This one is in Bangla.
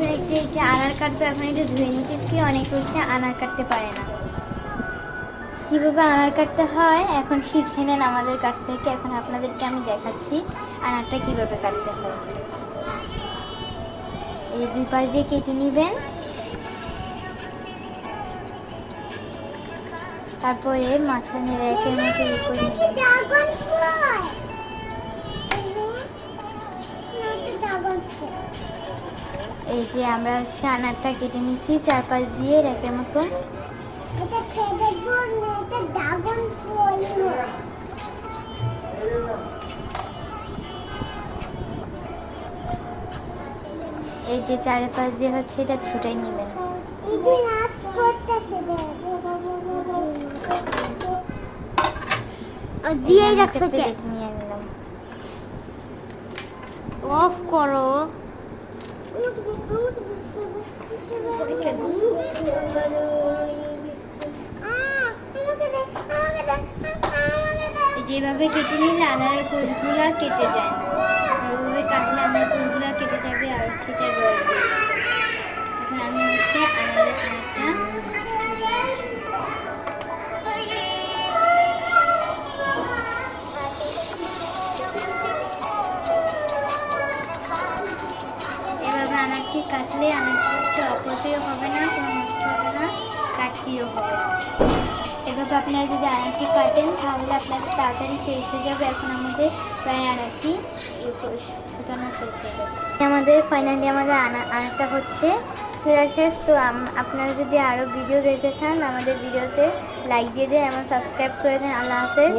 এখন যে আনার কাটবে, এখন একটু ধুয়ে নিতেছি। অনেকে হচ্ছে আনার কাটতে পারে না, কিভাবে আনার কাটতে হয় এখন শিখে নেন আমাদের কাছ থেকে। এখন আপনাদেরকে আমি দেখাচ্ছি আনারটা কিভাবে কাটতে হয়। এই দুই পাশ দিয়ে কেটে নেবেন, তারপরে মাঝখানে রেখে মতো ই করে নেবেন। এই যে আমরা হচ্ছে আনারটা কেটে নিচ্ছি চারপাশ দিয়ে রেখের মতো। এই যে চারপাশ দিয়ে হচ্ছে এটা ছুটাই নেবেন। দিয়েই রাখছো কেটে নিয়ে নিলাম। অফ করো। যেভাবে কেটে নিলে আনারের কোষগুলা কেটে যায় না, ওইভাবে কাটলে আনারের কোষগুলা কেটে যাবে আর সেটা রয়ে যাবে। এখন আমি হচ্ছে আনারের আনারটা এভাবে আনারটি কাটলে আনারটি হচ্ছে অপচয় হবে না, কোনো নষ্ট হবে না, কাটতিও হবে। এভাবে আপনারা যদি আনারটি কাটেন তাহলে আপনাদের তাড়াতাড়ি শেষ হয়ে যাবে। এখন আমাদের প্রায় আনারটি ছুটানো শেষ হয়ে যাচ্ছে। আমাদের ফাইনালি আমাদের আনারটা হচ্ছে শেষ। তো আপনারা যদি আরও ভিডিও দেখতে চান আমাদের ভিডিওতে লাইক দিয়ে দেন এবং সাবস্ক্রাইব করে দেন। আল্লাহ হাফেজ।